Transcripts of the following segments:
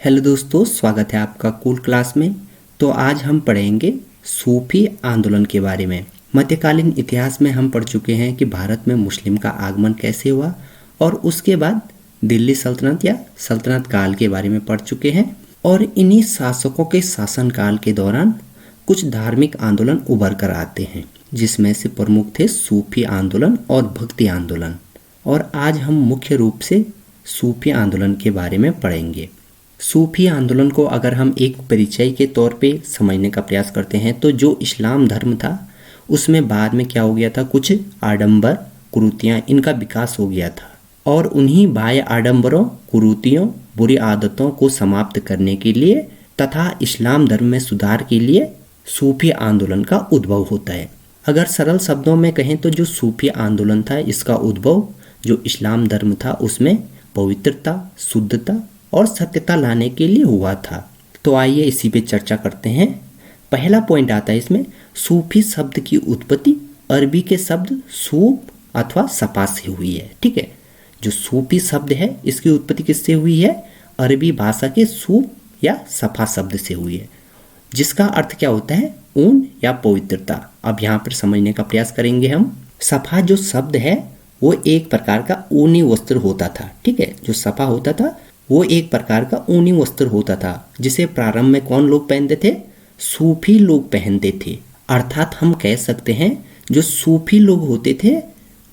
Hello दोस्तों, स्वागत है आपका कूल क्लास में। तो आज हम पढ़ेंगे सूफी आंदोलन के बारे में। मध्यकालीन इतिहास में हम पढ़ चुके हैं कि भारत में मुस्लिम का आगमन कैसे हुआ और उसके बाद दिल्ली सल्तनत या सल्तनत काल के बारे में पढ़ चुके हैं। और इन्हीं शासकों के शासनकाल के दौरान कुछ धार्मिक आंदोलन उभर कर आते हैं, जिसमें से प्रमुख थे सूफी आंदोलन और भक्ति आंदोलन। और आज हम मुख्य रूप से सूफी आंदोलन के बारे में पढ़ेंगे। सूफी आंदोलन को अगर हम एक परिचय के तौर पे समझने का प्रयास करते हैं तो जो इस्लाम धर्म था उसमें बाद में क्या हो गया था, कुछ आडंबर कुरीतियाँ इनका विकास हो गया था। और उन्हीं बाह्य आडंबरों कुरीतियों बुरी आदतों को समाप्त करने के लिए तथा इस्लाम धर्म में सुधार के लिए सूफी आंदोलन का उद्भव होता है। अगर सरल शब्दों में कहें तो जो सूफी आंदोलन था इसका उद्भव जो इस्लाम धर्म था उसमें पवित्रता, शुद्धता और सत्यता लाने के लिए हुआ था। तो आइए इसी पे चर्चा करते हैं। पहला पॉइंट आता है इसमें, सूफी शब्द की उत्पत्ति अरबी के शब्द सूफ अथवा सफा से हुई है। ठीक है, जो सूफी शब्द है इसकी उत्पत्ति किससे हुई है? अरबी भाषा के सूफ या सफा शब्द से हुई है, जिसका अर्थ क्या होता है? ऊन या पवित्रता। अब यहाँ पर समझने का प्रयास करेंगे हम। सफा जो शब्द है वो एक प्रकार का ऊनी वस्त्र होता था। ठीक है, जो सफा होता था वो एक प्रकार का ऊनी वस्त्र होता था, जिसे प्रारंभ में कौन लोग पहनते थे? सूफी लोग पहनते थे। अर्थात हम कह सकते हैं जो सूफी लोग होते थे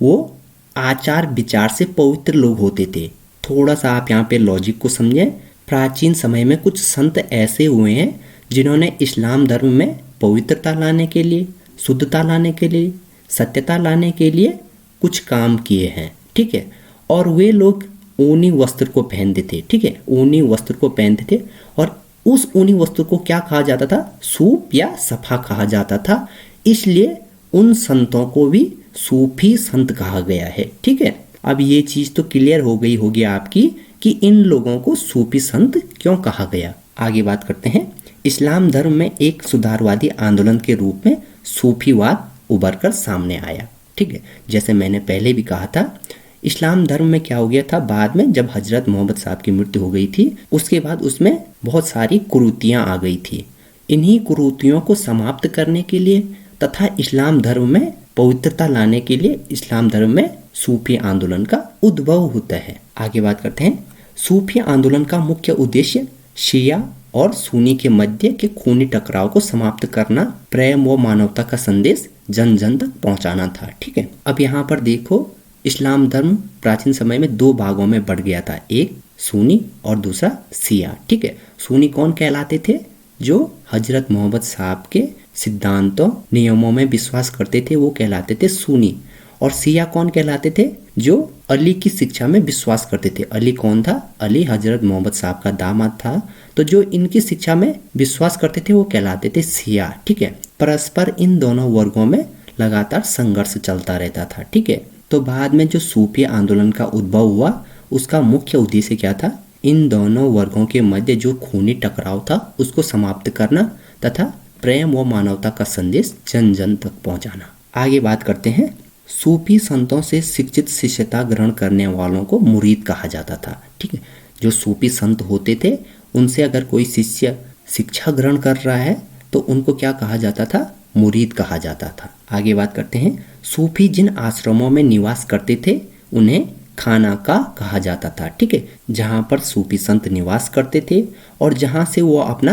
वो आचार विचार से पवित्र लोग होते थे। थोड़ा सा आप यहाँ पे लॉजिक को समझें। प्राचीन समय में कुछ संत ऐसे हुए हैं जिन्होंने इस्लाम धर्म में पवित्रता लाने के लिए, शुद्धता लाने के लिए, सत्यता लाने के लिए कुछ काम किए हैं। ठीक है, और वे लोग ऊनी वस्त्र को पहनते थे। ठीक है, ऊनी वस्त्र को पहनते थे और उस ऊनी वस्त्र को क्या कहा जाता था? सूफ या सफा कहा जाता था। इसलिए उन संतों को भी सूफी संत कहा गया है। ठीक है, अब ये चीज तो क्लियर हो गई होगी आपकी कि इन लोगों को सूफी संत क्यों कहा गया। आगे बात करते हैं। इस्लाम धर्म में एक सुधारवादी आंदोलन के रूप में सूफीवाद उभर कर सामने आया। ठीक है, जैसे मैंने पहले भी कहा था, इस्लाम धर्म में क्या हो गया था, बाद में जब हजरत मोहम्मद साहब की मृत्यु हो गई थी उसके बाद उसमें बहुत सारी कुरीतियाँ आ गई थी। इन्हीं कुरीतियों को समाप्त करने के लिए तथा इस्लाम धर्म में पवित्रता लाने के लिए इस्लाम धर्म में सूफी आंदोलन का उद्भव होता है। आगे बात करते हैं। सूफी आंदोलन का मुख्य उद्देश्य शिया और सुन्नी के मध्य के खूनी टकराव को समाप्त करना, प्रेम व मानवता का संदेश जन जन तक पहुंचाना था। ठीक है, अब यहाँ पर देखो, इस्लाम धर्म प्राचीन समय में दो भागों में बढ़ गया था, एक सुन्नी और दूसरा शिया। ठीक है, सुन्नी कौन कहलाते थे? जो हजरत मोहम्मद साहब के सिद्धांतों नियमों में विश्वास करते थे वो कहलाते थे सुन्नी। और शिया कौन कहलाते थे? जो अली की शिक्षा में विश्वास करते थे। अली कौन था? अली हजरत मोहम्मद साहब का दामाद था। तो जो इनकी शिक्षा में विश्वास करते थे वो कहलाते थे शिया। ठीक है, परस्पर इन दोनों वर्गों में लगातार संघर्ष चलता रहता था। ठीक है, तो बाद में जो सूफी आंदोलन का उद्भव हुआ उसका मुख्य उद्देश्य क्या था? इन दोनों वर्गों के मध्य जो खूनी टकराव था उसको समाप्त करना तथा प्रेम व मानवता का संदेश जन जन तक पहुंचाना। आगे बात करते हैं। सूफी संतों से शिक्षित शिष्यता ग्रहण करने वालों को मुरीद कहा जाता था। ठीक है, जो सूफी संत होते थे उनसे अगर कोई शिष्य शिक्षा ग्रहण कर रहा है तो उनको क्या कहा जाता था? मुरीद कहा जाता था। आगे बात करते हैं। सूफी जिन आश्रमों में निवास करते थे उन्हें खाना का कहा जाता था। ठीक है, जहाँ पर सूफी संत निवास करते थे और जहाँ से वो अपना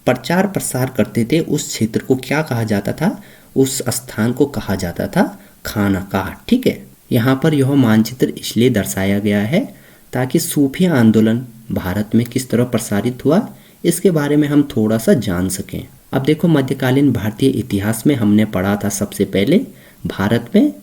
प्रचार प्रसार करते थे उस क्षेत्र को क्या कहा जाता था? उस स्थान को कहा जाता था खाना का। ठीक है, यहाँ पर यह मानचित्र इसलिए दर्शाया गया है ताकि सूफी आंदोलन भारत में किस तरह प्रसारित हुआ इसके बारे में हम थोड़ा सा जान सकें। अब देखो, मध्यकालीन भारतीय इतिहास में हमने पढ़ा था सबसे पहले भारत में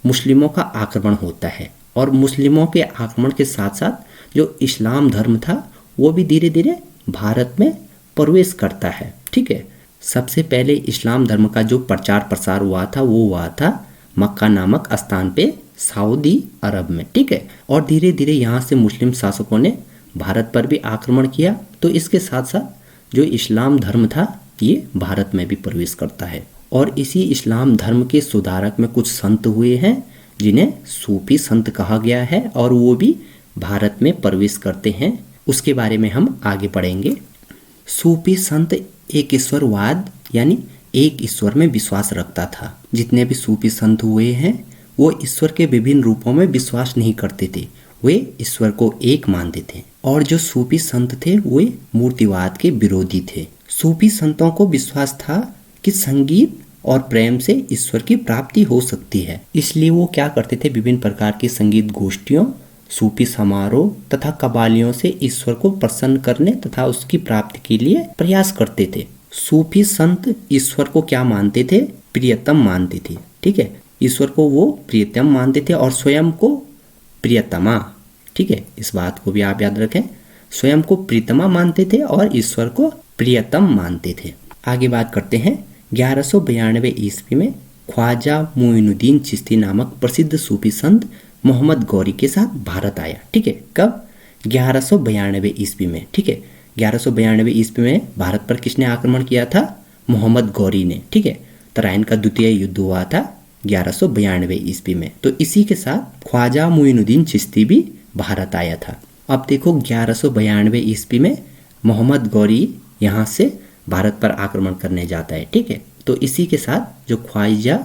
मुस्लिमों का आक्रमण होता है और मुस्लिमों के आक्रमण के साथ साथ जो इस्लाम धर्म था वो भी धीरे धीरे भारत में प्रवेश करता है। ठीक है, सबसे पहले इस्लाम धर्म का जो प्रचार प्रसार हुआ था वो हुआ था मक्का नामक स्थान पे सऊदी अरब में। ठीक है, और धीरे धीरे यहाँ से मुस्लिम शासकों ने भारत पर भी आक्रमण किया। तो इसके साथ साथ जो इस्लाम धर्म था ये भारत में भी प्रवेश करता है और इसी इस्लाम धर्म के सुधारक में कुछ संत हुए हैं जिन्हें सूफी संत कहा गया है और वो भी भारत में प्रवेश करते हैं उसके बारे में हम आगे पढ़ेंगे। सूफी संत एक ईश्वरवाद यानी एक ईश्वर में विश्वास रखता था। जितने भी सूफी संत हुए हैं वो ईश्वर के विभिन्न रूपों में विश्वास नहीं करते थे, वे ईश्वर को एक मानते थे। और जो सूफी संत थे वे मूर्तिवाद के विरोधी थे। सूफी संतों को विश्वास था कि संगीत और प्रेम से ईश्वर की प्राप्ति हो सकती है, इसलिए वो क्या करते थे, विभिन्न प्रकार की संगीत गोष्ठियों, सूफी समारोह तथा कव्वालियों से ईश्वर को प्रसन्न करने तथा उसकी प्राप्ति के लिए प्रयास करते थे। सूफी संत ईश्वर को क्या मानते थे, प्रियतम मानते थे। ठीक है, ईश्वर को वो प्रियतम मानते थे और स्वयं को प्रियतमा। ठीक है, इस बात को भी आप याद रखें, स्वयं को प्रियतमा मानते थे और ईश्वर को प्रियतम मानते थे। आगे बात करते हैं। 1192 ईस्वी में ख्वाजा मोइनुद्दीन चिश्ती नामक प्रसिद्ध सूफी संत मोहम्मद गौरी के साथ भारत आया। ठीक है, कब? 1192 ईस्वी में। ठीक है, 1192 ईस्वी में भारत पर किसने आक्रमण किया था? मोहम्मद गौरी ने। ठीक है, तराइन का द्वितीय युद्ध हुआ था 1192 ईस्वी में। तो इसी के साथ ख्वाजा मोइनुद्दीन चिश्ती भी भारत आया था। अब देखो 1192 ईस्वी में मोहम्मद गौरी यहाँ से भारत पर आक्रमण करने जाता है। ठीक है, तो इसी के साथ जो ख्वाजा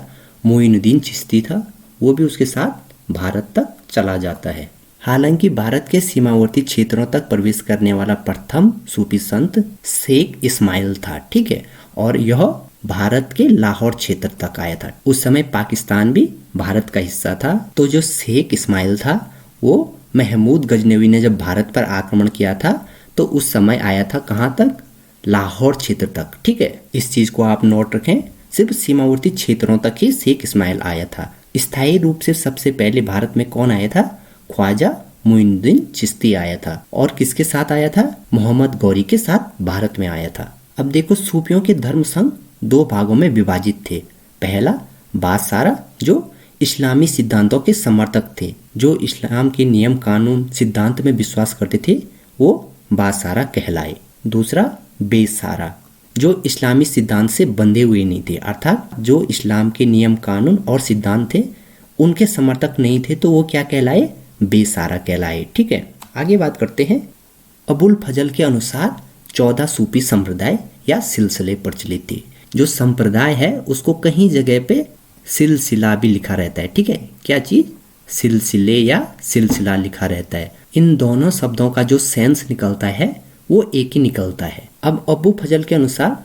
मोइनुद्दीन चिश्ती था वो भी उसके साथ भारत तक चला जाता है। हालांकि भारत के सीमावर्ती क्षेत्रों तक प्रवेश करने वाला प्रथम सूफी संत शेख इस्माइल था। ठीक है, और यह भारत के लाहौर क्षेत्र तक आया था। उस समय पाकिस्तान भी भारत का हिस्सा था। तो जो शेख इस्माइल था वो महमूद गजनवी ने जब भारत पर आक्रमण किया था तो उस समय आया था कहाँ तक? लाहौर क्षेत्र तक। ठीक है, इस चीज को आप नोट रखें, सिर्फ सीमावर्ती क्षेत्रों तक ही शेख इस्माइल आया था। स्थायी रूप से सबसे पहले भारत में कौन आया था? ख्वाजा मोइनुद्दीन चिश्ती आया था। और किसके साथ आया था? मोहम्मद गौरी के साथ भारत में आया था। अब देखो, सूफियों के धर्म संघ दो भागों में विभाजित थे। पहला बादशाह जो इस्लामी सिद्धांतों के समर्थक थे, जो इस्लाम के नियम कानून सिद्धांत में विश्वास करते थे, वो बादशाह कहलाए। दूसरा बेसारा जो इस्लामी सिद्धांत से बंधे हुए नहीं थे, अर्थात जो इस्लाम के नियम कानून और सिद्धांत थे उनके समर्थक नहीं थे, तो वो क्या कहलाए? बेसारा कहलाए। ठीक है, आगे बात करते हैं। अबुल फजल के अनुसार 14 सूफी संप्रदाय या सिलसिले प्रचलित थे। जो संप्रदाय है उसको कहीं जगह पे सिलसिला भी लिखा रहता है। ठीक है, क्या चीज? सिलसिले या सिलसिला लिखा रहता है। इन दोनों शब्दों का जो सेंस निकलता है वो एक ही निकलता है। अब अबू फजल के अनुसार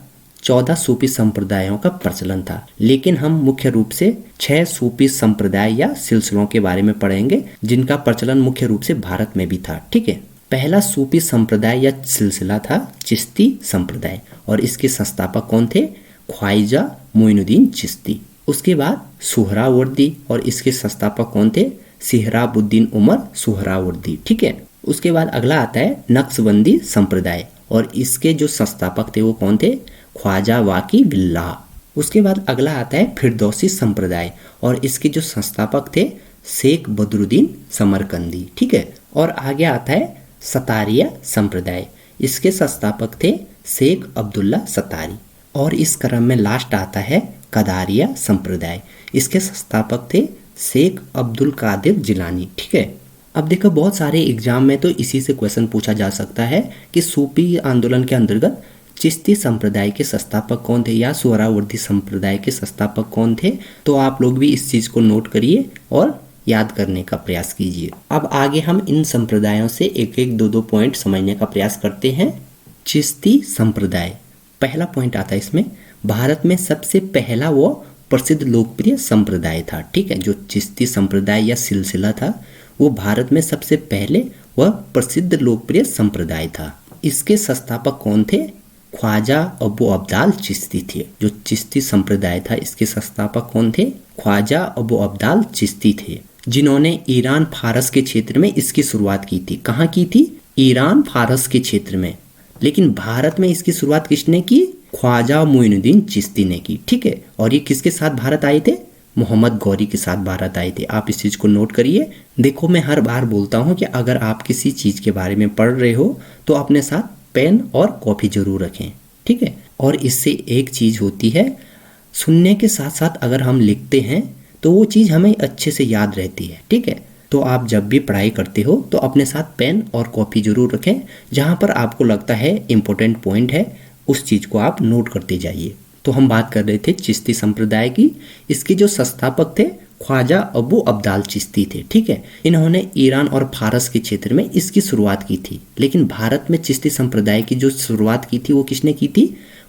14 सूफी संप्रदायों का प्रचलन था, लेकिन हम मुख्य रूप से 6 सूफी संप्रदाय या सिलसिलों के बारे में पढ़ेंगे जिनका प्रचलन मुख्य रूप से भारत में भी था। ठीक है, पहला सूफी संप्रदाय या सिलसिला था चिश्ती संप्रदाय और इसके संस्थापक कौन थे? ख्वाजा मोइनुद्दीन चिश्ती। उसके बाद सुहरावर्दी और इसके संस्थापक कौन थे? सिहराबुद्दीन उमर सुहरावर्दी। ठीक है, उसके बाद अगला आता है नक्शबंदी संप्रदाय और इसके जो संस्थापक थे वो कौन थे? ख्वाजा वाकी बिल्लाह। उसके बाद अगला आता है फिरदौसी संप्रदाय और इसके जो संस्थापक थे शेख बदरुद्दीन समरकंदी। ठीक है, और आगे आता है सतारिया संप्रदाय, इसके संस्थापक थे शेख अब्दुल्ला सतारी। और इस क्रम में लास्ट आता है कदारिया संप्रदाय, इसके संस्थापक थे शेख अब्दुल कादिर जिलानी। ठीक है, अब देखो बहुत सारे एग्जाम में तो इसी से क्वेश्चन पूछा जा सकता है कि सूफी आंदोलन के अंतर्गत चिश्ती संप्रदाय के संस्थापक कौन थे या सुहरावर्दी संप्रदाय के संस्थापक कौन थे। तो आप लोग भी इस चीज को नोट करिए और याद करने का प्रयास कीजिए। अब आगे हम इन संप्रदायों से एक एक दो पॉइंट समझने का प्रयास करते हैं। चिश्ती संप्रदाय, पहला पॉइंट आता है इसमें, भारत में सबसे पहला वो प्रसिद्ध लोकप्रिय संप्रदाय था। ठीक है, जो चिश्ती संप्रदाय या सिलसिला था वो भारत में सबसे पहले वह प्रसिद्ध लोकप्रिय संप्रदाय था। इसके संस्थापक कौन थे? ख्वाजा अबू अब्दाल चिश्ती थे। जो चिश्ती संप्रदाय था इसके संस्थापक कौन थे? ख्वाजा अबू अब्दाल चिश्ती थे, जिन्होंने ईरान फारस के क्षेत्र में इसकी शुरुआत की थी। कहाँ की थी? ईरान फारस के क्षेत्र में। लेकिन भारत में इसकी शुरुआत किसने की? ख्वाजा मोइनुद्दीन चिश्ती ने की। ठीक है, और ये किसके साथ भारत आए थे? मोहम्मद गौरी के साथ भारत आए थे। आप इस चीज को नोट करिए। देखो मैं हर बार बोलता हूँ कि अगर आप किसी चीज के बारे में पढ़ रहे हो तो अपने साथ पेन और कॉपी जरूर रखें। ठीक है, और इससे एक चीज होती है, सुनने के साथ साथ अगर हम लिखते हैं तो वो चीज हमें अच्छे से याद रहती है। ठीक है, तो आप जब भी पढ़ाई करते हो तो अपने साथ पेन और कॉपी जरूर रखें। जहाँ पर आपको लगता है इम्पोर्टेंट पॉइंट है उस चीज़ को आप नोट करते जाइए। तो हम बात कर रहे थे चिश्ती संप्रदाय की। इसके जो संस्थापक थे ख्वाजा अबू अब्दाल चिश्ती थे, ठीक है। इन्होंने ईरान और फारस के क्षेत्र में इसकी शुरुआत की थी, लेकिन भारत में चिश्ती संप्रदाय की जो शुरुआत की थी वो किसने की थी?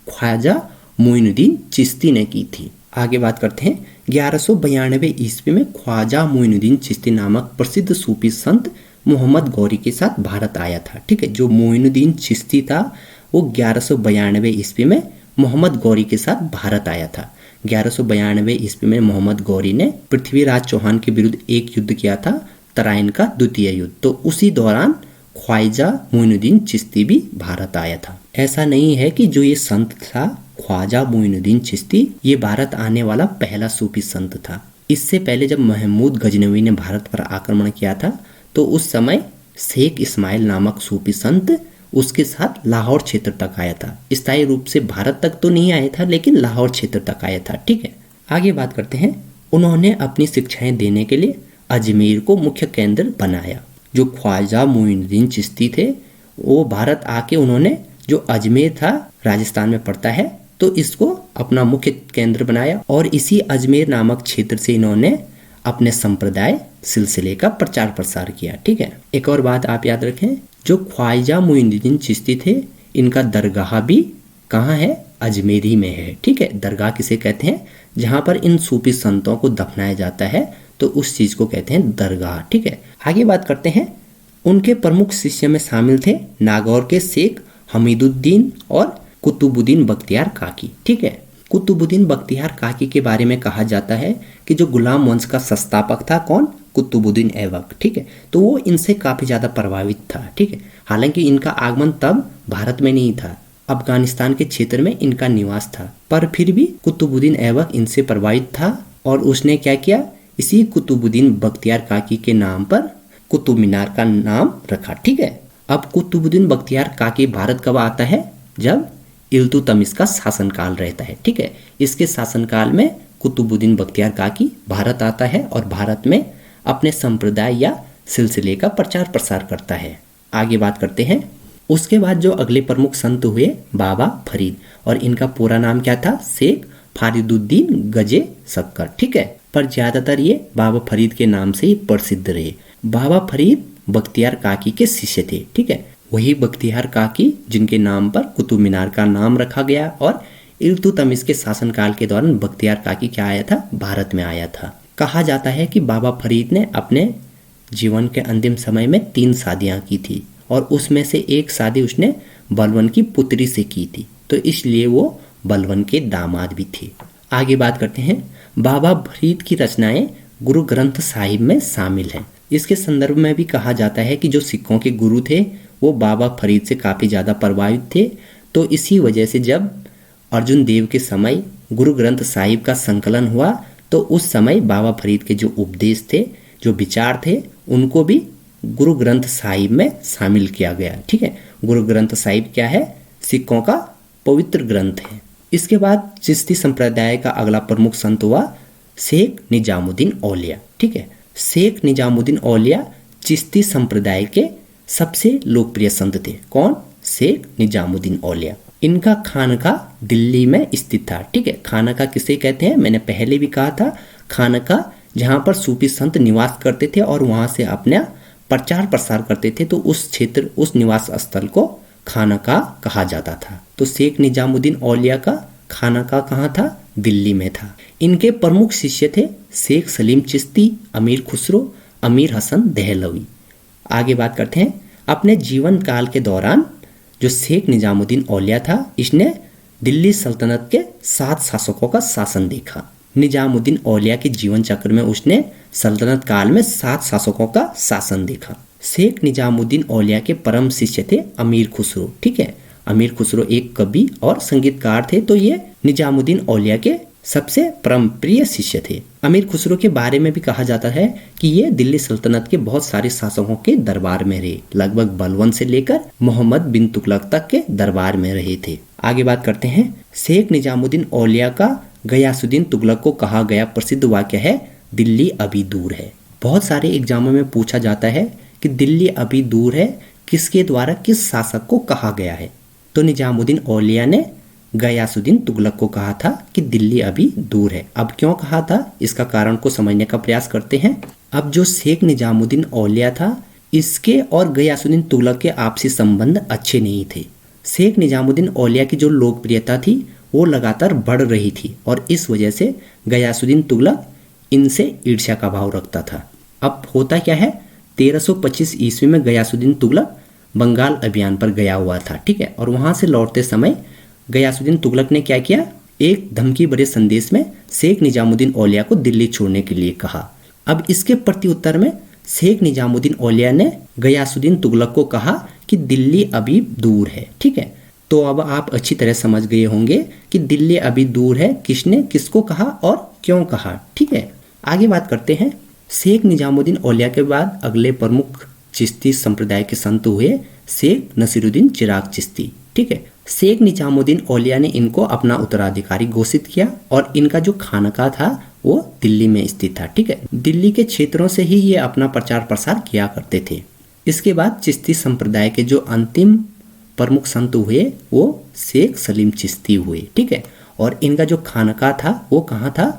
ख्वाजा मोइनुद्दीन चिश्ती ने की थी। आगे बात करते हैं 1192 ईस्वी में ख्वाजा मोइनुद्दीन चिश्ती नामक प्रसिद्ध सूफी संत मोहम्मद गौरी के साथ भारत आया था, ठीक है। जो मोइनुद्दीन चिश्ती था वो 1192 ईस्वी में मोहम्मद गौरी के साथ भारत आया था। 1192 ईस्वी में मोहम्मद गौरी ने पृथ्वीराज चौहान के विरुद्ध एक युद्ध किया था, तराइन का द्वितीय युद्ध। तो उसी दौरान ख्वाजा मोइनुद्दीन चिश्ती भी भारत आया था। ऐसा नहीं है कि जो ये संत था ख्वाजा मोइनुद्दीन चिश्ती ये भारत आने वाला पहला सूफी संत था। इससे पहले जब महमूद गजनवी ने भारत पर आक्रमण किया था तो उस समय शेख इस्माइल नामक सूफी संत उसके साथ लाहौर क्षेत्र तक आया था। स्थायी रूप से भारत तक तो नहीं आया था, लेकिन लाहौर क्षेत्र तक आया था, ठीक है। आगे बात करते हैं। उन्होंने अपनी शिक्षाएं देने के लिए अजमेर को मुख्य केंद्र बनाया। जो ख्वाजा मोइनुद्दीन चिश्ती थे वो भारत आके उन्होंने जो अजमेर था राजस्थान में पड़ता है तो इसको अपना मुख्य केंद्र बनाया और इसी अजमेर नामक क्षेत्र से इन्होंने अपने संप्रदाय सिलसिले का प्रचार प्रसार किया, ठीक है। एक और बात आप याद रखें, जो ख्वाजा मोइनुद्दीन चिश्ती थे इनका दरगाह भी कहाँ है? अजमेरी में है, ठीक है। दरगाह किसे कहते हैं? जहाँ पर इन सूफी संतों को दफनाया जाता है तो उस चीज को कहते हैं दरगाह, ठीक है। आगे बात करते हैं। उनके प्रमुख शिष्य में शामिल थे नागौर के शेख हमीदुद्दीन और कुतुबुद्दीन बख्तियार काकी, ठीक है। कुतुबुद्दीन बख्तियार काकी के बारे में कहा जाता है कि जो गुलाम वंश का संस्थापक था कौन? कुतुबुद्दीन ऐबक, ठीक है। तो वो इनसे काफी ज्यादा प्रभावित था, ठीक है। हालांकि इनका आगमन तब भारत में नहीं था, अफगानिस्तान के क्षेत्र में इनका निवास था, पर फिर भी कुतुबुद्दीन ऐबक इनसे प्रभावित था और उसने क्या किया? इसी कुतुबुद्दीन बख्तियार काकी के नाम पर कुतुब मीनार का नाम रखा, ठीक है। अब कुतुबुद्दीन बख्तियार काकी भारत कब आता है? जब इल्तुतमिश का शासनकाल रहता है, ठीक है। इसके शासनकाल में कुतुबुद्दीन बख्तियार काकी भारत आता है और भारत में अपने संप्रदाय या सिलसिले का प्रचार प्रसार करता है। आगे बात करते हैं। उसके बाद जो अगले प्रमुख संत हुए बाबा फरीद, और इनका पूरा नाम क्या था? शेख फरीदुद्दीन गजे सक्कर, ठीक है। पर ज्यादातर ये बाबा फरीद के नाम से ही प्रसिद्ध रहे। बाबा फरीद बख्तियार काकी के शिष्य थे, ठीक है। वही बख्तियार काकी जिनके नाम पर कुतुब मीनार का नाम रखा गया और इल्तुतमिश के शासनकाल के दौरान बख्तियार काकी क्या आया था? भारत में आया था। कहा जाता है कि बाबा फरीद ने अपने जीवन के अंतिम समय में 3 शादियां की थी और उसमें से एक शादी उसने बलवन की पुत्री से की थी, तो इसलिए वो बलवन के दामाद भी थे। आगे बात करते हैं। बाबा फरीद की रचनाएं गुरु ग्रंथ साहिब में शामिल हैं। इसके संदर्भ में भी कहा जाता है कि जो सिखों के गुरु थे वो बाबा फरीद से काफ़ी ज़्यादा प्रभावित थे। तो इसी वजह से जब अर्जुन देव के समय गुरु ग्रंथ साहिब का संकलन हुआ तो उस समय बाबा फरीद के जो उपदेश थे, जो विचार थे, उनको भी गुरु ग्रंथ साहिब में शामिल किया गया, ठीक है। गुरु ग्रंथ साहिब क्या है? सिखों का पवित्र ग्रंथ है। इसके बाद चिश्ती संप्रदाय का अगला प्रमुख संत हुआ शेख निजामुद्दीन औलिया, ठीक है। शेख निजामुद्दीन औलिया चिश्ती संप्रदाय के सबसे लोकप्रिय संत थे। कौन? शेख निजामुद्दीन औलिया। इनका खानका दिल्ली में स्थित था, ठीक है। खानका किसे कहते हैं? मैंने पहले भी कहा था, खानका जहाँ पर सूफी संत निवास करते थे और वहाँ से अपना प्रचार प्रसार करते थे, तो उस क्षेत्र, उस निवास स्थल को खानका कहा जाता था। तो शेख निजामुद्दीन औलिया का खानका कहाँ था? दिल्ली में था। इनके प्रमुख शिष्य थे शेख सलीम चिश्ती, अमीर खुसरो, अमीर हसन दहलवी। आगे बात करते हैं। अपने जीवन काल के दौरान जो शेख निजामुद्दीन औलिया था, इसने दिल्ली सल्तनत के 7 शासकों का शासन देखा। निजामुद्दीन औलिया के जीवन चक्र में उसने सल्तनत काल में 7 शासकों का शासन देखा। शेख निजामुद्दीन औलिया के परम शिष्य थे अमीर खुसरो, ठीक है। अमीर खुसरो एक कवि और संगीतकार थे, तो ये निजामुद्दीन औलिया के सबसे परम प्रिय शिष्य थे। अमीर खुसरो के बारे में भी कहा जाता है कि ये दिल्ली सल्तनत के बहुत सारे शासकों के दरबार में रहे, लगभग बलवन से लेकर मोहम्मद बिन तुगलक तक के दरबार में रहे थे। आगे बात करते हैं। शेख निजामुद्दीन औलिया का गयासुद्दीन तुगलक को कहा गया प्रसिद्ध वाक्य है, दिल्ली अभी दूर है। बहुत सारे एग्जामों में पूछा जाता है कि दिल्ली अभी दूर है किसके द्वारा किस शासक को कहा गया है। तो निजामुद्दीन औलिया ने गयासुद्दीन तुगलक को कहा था कि दिल्ली अभी दूर है। अब क्यों कहा था, इसका कारण को समझने का प्रयास करते हैं। अब जो शेख निजामुद्दीन औलिया था, इसके और गयासुद्दीन तुगलक के आपसी संबंध अच्छे नहीं थे। शेख निजामुद्दीन औलिया की जो लोकप्रियता थी वो लगातार बढ़ रही थी और इस वजह से गयासुद्दीन तुगलक इनसे ईर्ष्या का भाव रखता था। अब होता क्या है, 1325 ईस्वी में गयासुद्दीन तुगलक बंगाल अभियान पर गया हुआ था, ठीक है। और वहां से लौटते समय गयासुद्दीन तुगलक ने क्या किया, एक धमकी भरे संदेश में शेख निजामुद्दीन औलिया को दिल्ली छोड़ने के लिए कहा। अब इसके प्रत्युत्तर में शेख निजामुद्दीन औलिया ने गयासुद्दीन तुगलक को कहा कि दिल्ली अभी दूर है, ठीक है। तो अब आप अच्छी तरह समझ गए होंगे कि दिल्ली अभी दूर है किसने किसको कहा और क्यों कहा, ठीक है। आगे बात करते हैं। शेख निजामुद्दीन औलिया के बाद अगले प्रमुख चिश्ती संप्रदाय के संत हुए शेख नसीरुद्दीन चिराग चिश्ती, ठीक है। शेख निजामुद्दीन औलिया ने इनको अपना उत्तराधिकारी घोषित किया और इनका जो खानका था वो दिल्ली में स्थित था, ठीक है। दिल्ली के क्षेत्रों से ही ये अपना प्रचार प्रसार किया करते थे। इसके बाद चिश्ती संप्रदाय के जो अंतिम प्रमुख संत हुए वो शेख सलीम चिश्ती हुए, ठीक है। और इनका जो खानका था वो कहाँ था,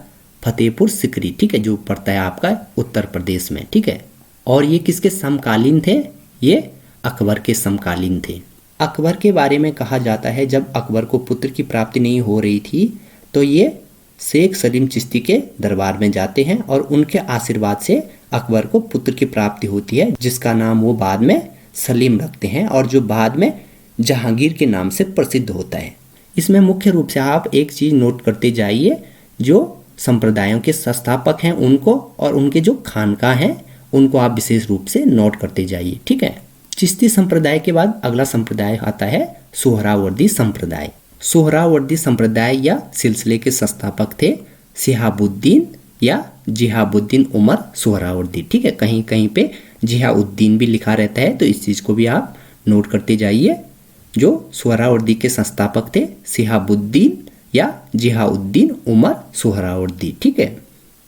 फतेहपुर सिकरी, ठीक है, जो पड़ता है आपका उत्तर प्रदेश में, ठीक है। और ये किसके समकालीन थे, ये अकबर के समकालीन थे। अकबर के बारे में कहा जाता है जब अकबर को पुत्र की प्राप्ति नहीं हो रही थी तो ये शेख सलीम चिश्ती के दरबार में जाते हैं और उनके आशीर्वाद से अकबर को पुत्र की प्राप्ति होती है, जिसका नाम वो बाद में सलीम रखते हैं और जो बाद में जहांगीर के नाम से प्रसिद्ध होता है। इसमें मुख्य रूप से आप एक चीज नोट करते जाइए, जो संप्रदायों के संस्थापक हैं उनको और उनके जो खानका हैं उनको आप विशेष रूप से नोट करते जाइए, ठीक है। चिश्ती संप्रदाय के बाद अगला संप्रदाय आता है सोहरावर्दी संप्रदाय। सोहरावर्दी संप्रदाय या सिलसिले के संस्थापक थे शिहाबुद्दीन या जिहाबुद्दीन उमर सोहरावर्दी, ठीक है। कहीं कहीं पे जिहाउद्दीन भी लिखा रहता है तो इस चीज को भी आप नोट करते जाइए। जो सोहरावर्दी के संस्थापक थे शिहाबुद्दीन या जिहाउद्दीन उमर सोहरावर्दी, ठीक है।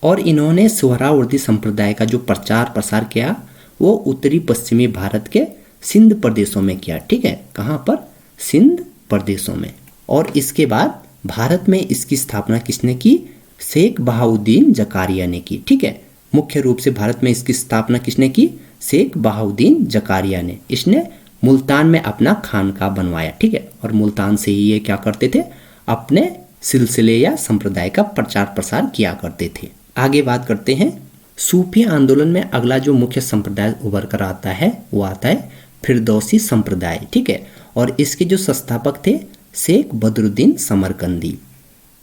और इन्होंने सोहरावर्दी संप्रदाय का जो प्रचार प्रसार किया वो उत्तरी पश्चिमी भारत के सिंध प्रदेशों में किया, ठीक है। कहाँ पर, सिंध प्रदेशों में। और इसके बाद भारत में इसकी स्थापना किसने की, शेख बहाउद्दीन जकारिया ने की, ठीक है। मुख्य रूप से भारत में इसकी स्थापना किसने की, शेख बहाउद्दीन जकारिया ने। इसने मुल्तान में अपना खानका बनवाया, ठीक है। और मुल्तान से ही ये क्या करते थे, अपने सिलसिले या संप्रदाय का प्रचार प्रसार किया करते थे। आगे बात करते हैं। सूफी आंदोलन में अगला जो मुख्य संप्रदाय उभर कर आता है वो आता है फिरदौसी संप्रदाय, ठीक है। और इसके जो संस्थापक थे शेख बदरुद्दीन समरकंदी।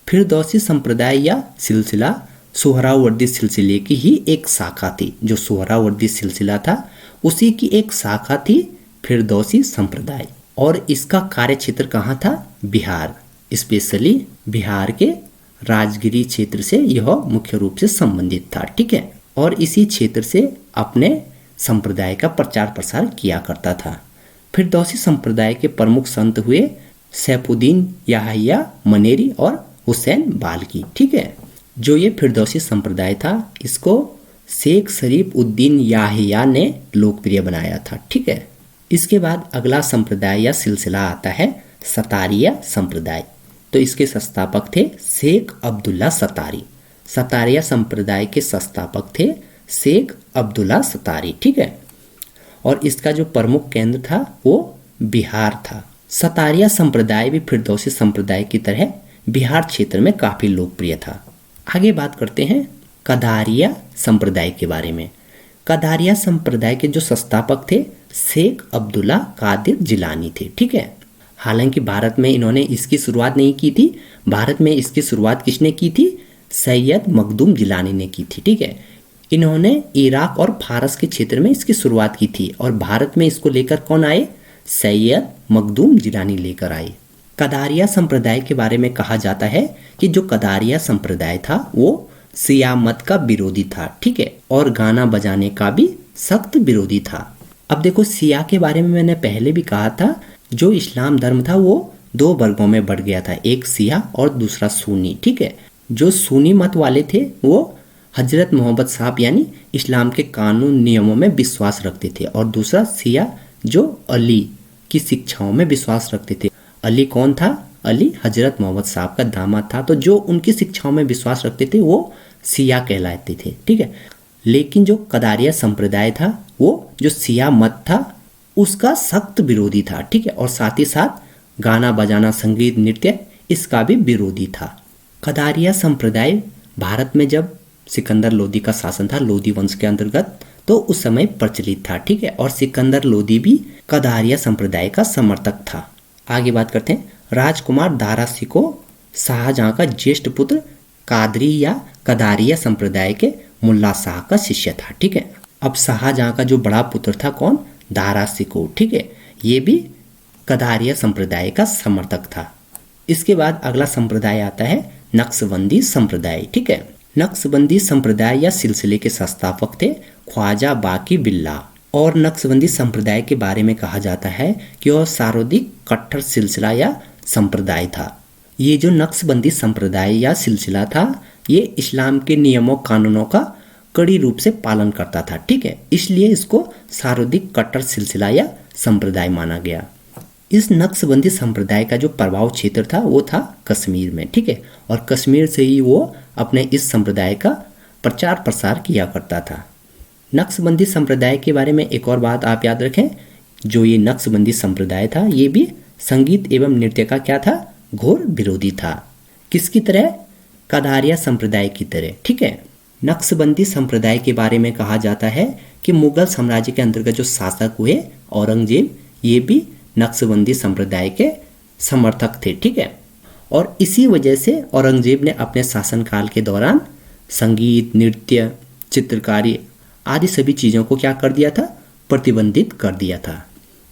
फिरदौसी संप्रदाय या सिलसिला सोहरावर्दी सिलसिले की ही एक शाखा थी। जो सोहरावर्दी सिलसिला था उसी की एक शाखा थी फिरदौसी संप्रदाय। और इसका कार्य क्षेत्र कहाँ था, बिहार, स्पेशली बिहार के राजगिरी क्षेत्र से यह मुख्य रूप से संबंधित था, ठीक है। और इसी क्षेत्र से अपने संप्रदाय का प्रचार प्रसार किया करता था। फिरदौसी संप्रदाय के प्रमुख संत हुए सैफुद्दीन याहिया मनेरी और हुसैन बाल्की, ठीक है। जो ये फिरदौसी संप्रदाय था इसको शेख शरीफ उद्दीन याहिया ने लोकप्रिय बनाया था, ठीक है। इसके बाद अगला संप्रदाय या सिलसिला आता है सतारिया संप्रदाय। तो इसके संस्थापक थे शेख अब्दुल्ला सतारी। सतारिया संप्रदाय के संस्थापक थे शेख अब्दुल्ला सतारी, ठीक है। और इसका जो प्रमुख केंद्र था वो बिहार था। सतारिया संप्रदाय भी फिरदौसी संप्रदाय की तरह बिहार क्षेत्र में काफी लोकप्रिय था। आगे बात करते हैं कदारिया संप्रदाय के बारे में। कदारिया संप्रदाय के जो संस्थापक थे शेख अब्दुल्ला कादिर जिलानी थे, ठीक है। हालांकि भारत में इन्होंने इसकी शुरुआत नहीं की थी। भारत में इसकी शुरुआत किसने की थी, सैयद मखदूम जिलानी ने की थी, ठीक है। इन्होंने इराक और फारस के क्षेत्र में इसकी शुरुआत की थी और भारत में इसको लेकर कौन आए, सैयद मखदूम जिलानी लेकर आए। कदारिया संप्रदाय के बारे में कहा जाता है कि जो कदारिया संप्रदाय था वो शिया मत का विरोधी था, ठीक है, और गाना बजाने का भी सख्त विरोधी था। अब देखो शिया के बारे में मैंने पहले भी कहा था, जो इस्लाम धर्म था वो दो वर्गों में बढ़ गया था, एक शिया और दूसरा सुन्नी, ठीक है। जो सुन्नी मत वाले थे वो हजरत मोहम्मद साहब यानी इस्लाम के कानून नियमों में विश्वास रखते थे, और दूसरा शिया जो अली की शिक्षाओं में विश्वास रखते थे। अली कौन था? अली हजरत मोहम्मद साहब का दामाद था, तो जो उनकी शिक्षाओं में विश्वास रखते थे वो शिया कहलाते थे, ठीक है। लेकिन जो कदारिया संप्रदाय था वो जो शिया मत था उसका सख्त विरोधी था, ठीक है, और साथ ही साथ गाना बजाना, संगीत, नृत्य इसका भी विरोधी था। कदारिया संप्रदाय भारत में जब सिकंदर लोदी का शासन था, लोदी वंश के अंतर्गत, तो उस समय प्रचलित था, ठीक है, और सिकंदर लोदी भी कदारिया संप्रदाय का समर्थक था। आगे बात करते हैं। राजकुमार दारा शिकोह शाहजहां का ज्येष्ठ पुत्र कादरी या कदारिया संप्रदाय के मुल्ला शाह का शिष्य था, ठीक है। अब शाहजहां का जो बड़ा पुत्र था कौन? दारा शिकोह, ठीक है, ये भी कदारिया संप्रदाय का समर्थक था। इसके बाद अगला संप्रदाय आता है नक्शबंदी संप्रदाय, ठीक है। नक्शबंदी संप्रदाय या सिलसिले के संस्थापक थे ख्वाजा बाकी बिल्ला, और नक्शबंदी संप्रदाय के बारे में कहा जाता है कि वह सर्वाधिक कट्टर सिलसिला या संप्रदाय था। ये जो नक्शबंदी संप्रदाय या सिलसिला था ये इस्लाम के नियमों कानूनों का कड़ी रूप से पालन करता था, ठीक है, इसलिए इसको सर्वाधिक कट्टर सिलसिला या संप्रदाय माना गया। इस नक्शबंदी संप्रदाय का जो प्रभाव क्षेत्र था वो था कश्मीर में, ठीक है, और कश्मीर से ही वो अपने इस संप्रदाय का प्रचार प्रसार किया करता था। नक्शबंदी संप्रदाय के बारे में एक और बात आप याद रखें, जो ये नक्शबंदी संप्रदाय था ये भी संगीत एवं नृत्य का क्या था? घोर विरोधी था। किसकी तरह? कदारिया संप्रदाय की तरह, ठीक है। नक्शबंदी संप्रदाय के बारे में कहा जाता है कि मुगल साम्राज्य के अंतर्गत जो शासक हुए औरंगजेब, ये भी नक्शबंदी संप्रदाय के समर्थक थे, ठीक है, और इसी वजह से औरंगजेब ने अपने शासनकाल के दौरान संगीत, नृत्य, चित्रकारी आदि सभी चीज़ों को क्या कर दिया था? प्रतिबंधित कर दिया था।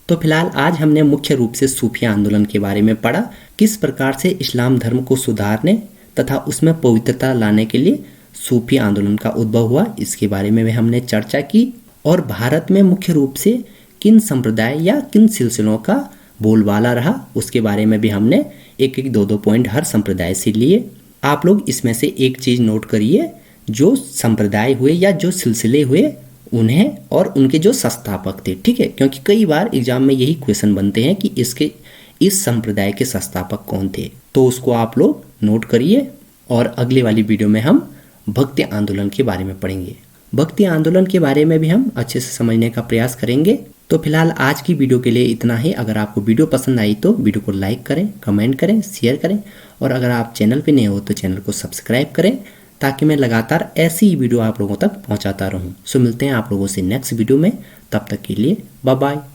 तो फिलहाल आज हमने मुख्य रूप से सूफिया आंदोलन के बारे में पढ़ा, किस प्रकार से इस्लाम धर्म को सुधारने तथा उसमें पवित्रता लाने के लिए सूफी आंदोलन का उद्भव हुआ, इसके बारे में भी हमने चर्चा की, और भारत में मुख्य रूप से किन संप्रदाय या किन सिलसिलों का बोलबाला रहा उसके बारे में भी हमने एक एक दो पॉइंट हर संप्रदाय से लिए। आप लोग इसमें से एक चीज़ नोट करिए, जो संप्रदाय हुए या जो सिलसिले हुए उन्हें और उनके जो संस्थापक थे, ठीक है, क्योंकि कई बार एग्जाम में यही क्वेश्चन बनते हैं कि इस संप्रदाय के संस्थापक कौन थे, तो उसको आप लोग नोट करिए। और अगले वाली वीडियो में हम भक्ति आंदोलन के बारे में पढ़ेंगे। भक्ति आंदोलन के बारे में भी हम अच्छे से समझने का प्रयास करेंगे। तो फिलहाल आज की वीडियो के लिए इतना ही। अगर आपको वीडियो पसंद आई तो वीडियो को लाइक करें, कमेंट करें, शेयर करें, और अगर आप चैनल पे नए हो तो चैनल को सब्सक्राइब करें, ताकि मैं लगातार ऐसी ही वीडियो आप लोगों तक पहुंचाता रहूं। सो मिलते हैं आप लोगों से नेक्स्ट वीडियो में, तब तक के लिए बाय बाय।